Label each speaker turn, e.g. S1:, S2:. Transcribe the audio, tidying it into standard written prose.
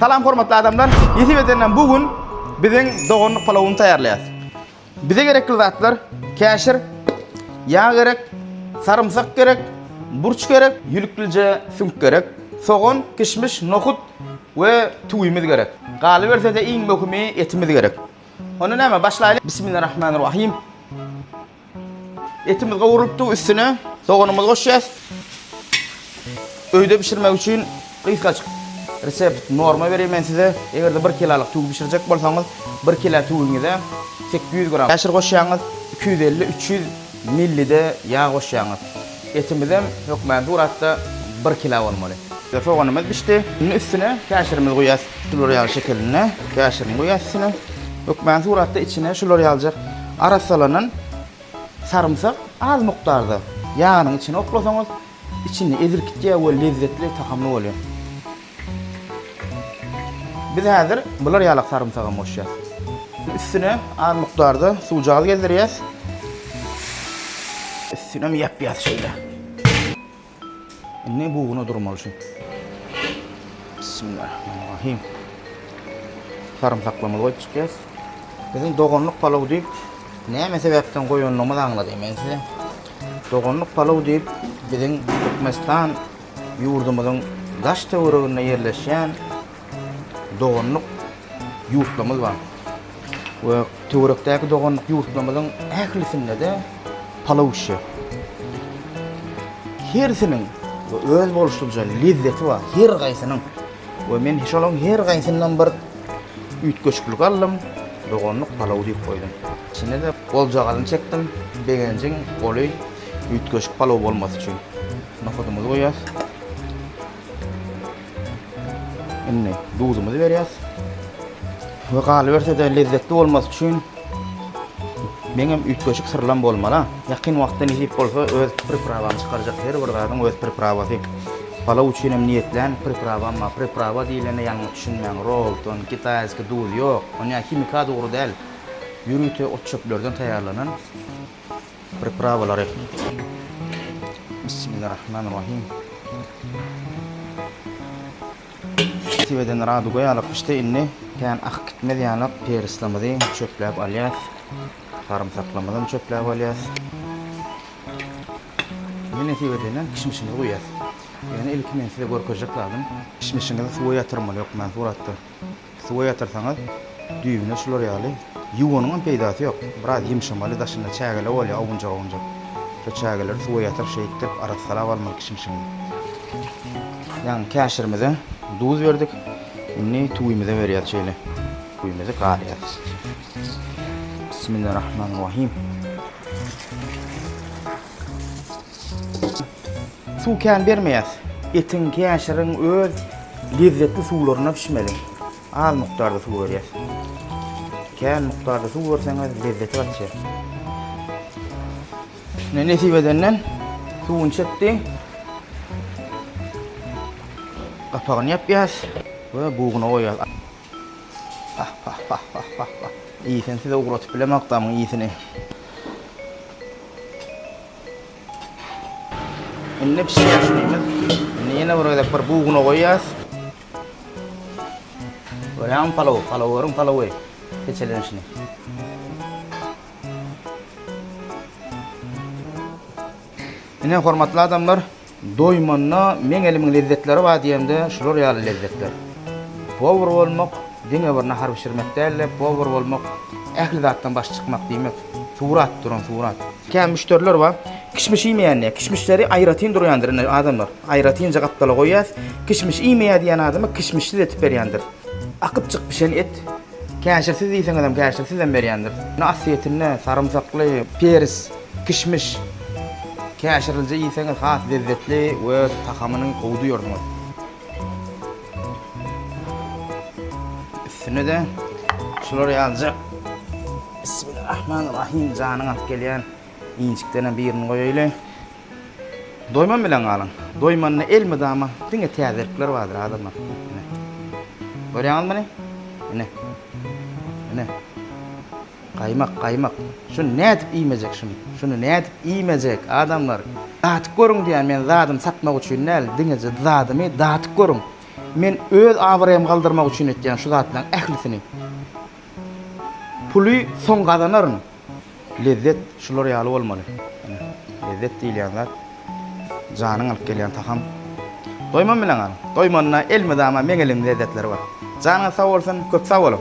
S1: Salam hormatly adamlar. Yetip edenden bugün bizim doğanlık palavunu tayarlayız. Bize gerekli zatlar kaşir, yağ gerek, sarımsak gerek, burç gerek, yülüklüce sünk gerek, soğan, kişmiş, nohut ve tuğumuz gerek. Galı verse de en möhimi etimiz gerek. Onu neyme başlayalım. Bismillahirrahmanirrahim. Etimiz kavuruluptu üstüne soğanımızı koşacağız. Öyde pişirmek için kıyıska açık. Resept norma vereyim ben size. Eğer de 1 kilolik tuğ pişirecek bolsanız 1 kilo tuğunuza 800 gram kaşır koşacağınız, 250-300 milli de yağ koşacağınız. Etimizden yok ben duratda 1 kilo olmalı. Soğanımız pişti. Şimdi üstüne kaşırımızı koyacağız. Şuloryal şekline kaşırını koyacağız üstüne. Yok ben duratda içine şuloryalcak arasalanan sarımsak az miktarda yağının içine oklasanız içinde ezilkitçe ve lezzetli takamlı oluyor. Biz hazır bular yağlak sarımsağını koşacağız. Üstüne az miktarda sucağı gezdireceğiz. Üstüne mi yapacağız şöyle. Ne buğuna durmalı şu. Bismillahirrahmanirrahim. Sarımsaklamızı koyup çıkacağız. Bizim doğanlık palavı deyip ne sebepten koyduğumuzu anlatayım ben size. Doğanlık palavı deyip bizim Türkmenistan yurdumuzun daş tevrağına yerleşen doğanlık yurtlarımız var. Ve tevrağdaki doğanlık yurtlarımızın ehlisinde de palav işi. Hersinin öz boluşturca lezzeti var. Her gaysının. Ve men hiç olan her gaysından bir ütköşklük aldım. Doğanlık palavı deyip koydum. İçine de bolcağalını çektim. Begencin oluy ütköşk palavı olması için. Nohutumuzu koyacağız. Şimdi duzumuzu vereceğiz. Ve galı verse de lezzetli olması için benim ütköşük sırlam olmalı. Yakın vakti nisip olsa öz pripravamı çıkaracak her bir adam öz pripravası. Palav için hem niyetlen pripravam ama priprava deyilene yanlış düşünmeyen rolton, kitayski duz yok. Onun kimika doğru değil. Yürüyte ot çöplerden tayarlanan pripravaları. Bismillahirrahmanirrahim. Tibeden radu koyalık işte inni kan ak gitmedi yanık perislamadı çöplep alyas. Sarımsaklamadan çöplep alyas. Yine tibeden kişmişini koyacağız. Yani ilk men size görközecek lazım. Kişmişini suya yatırmalı yok men suratta. Suya yatırsanız düğüne şular yağlı. Yuvanın peydası yok. Biraz yumuşamalı daşında çağılı oluyor avunca. Şu çağıları suya yatır şey etip arasala almalı kişmişini. Yani kaşırımıza duz verdik. Şimdi tuğumuza vereceğiz şöyle. Tuğumuza karayacağız. Bismillahirrahmanirrahim. Su kan vermeyiz. Etin kaşırın öz lezzetli sularına pişmeli. Az miktarda su vereceğiz. Kan miktarda su verseniz lezzeti açacak. Ne nesip edenden suyun çekti. Kapağını yapacağız ve buğuna koyacağız. İyisini size uğratıp bilemek tamam iyisini. Şimdi pişireceğiz şunumuz. Şimdi yine buraya bir buğuna koyacağız. Böyle hem palavı. Geçelim şimdi. Yine hormatlı adamlar. Doymanna men elimin lezzetleri var diyemde şular yağlı lezzetler. Power olmak, dine bir nahar pişirmek değil, power olmak, ehli zattan baş çıkmak demek. Surat. Kem müşteriler var. Kişmiş yemeyenler, kişmişleri ayratin duruyandır adamlar. Ayratince kaptalı koyacağız. Kişmiş yemeye diyen adamı kişmişli de tüperiyandır. Akıp çık pişen et. Kaşırsız yiysen adam kaşırsızdan beriyandır. Asiyetine sarımsaklı, peris, kişmiş. Kaşırılca yiysen has lezzetli ve takamının kovduyordunuz. Üstüne de şuları yazacak. Bismillahirrahmanirrahim. Canın at gelen inciklerine birini koyuyla. Doyman bilen alın. Doymanına el mi dama? Dine teyzelikler vardır adamlar. Görüyorsunuz mu ne? Ne? Kaymak. Şunu ne edip yiyemeyecek şunu. Şunu ne edip yiyemeyecek adamlar. Dağıtık görün diyen men zadım satmak için ne? Dinece zadımı dağıtık görün. men öz abrayam kaldırmak için etdiğim şu zatdan ählisini. Puli son kazanarın. Lezzet şular ýaly bolmaly. Lezzet diýilýän zat janyň alyp gelýän takam. Doyman bilen al. Doymanyna elmedama meň elimde lezzetleri var. Janyň sag bolsun, köp sag bolun.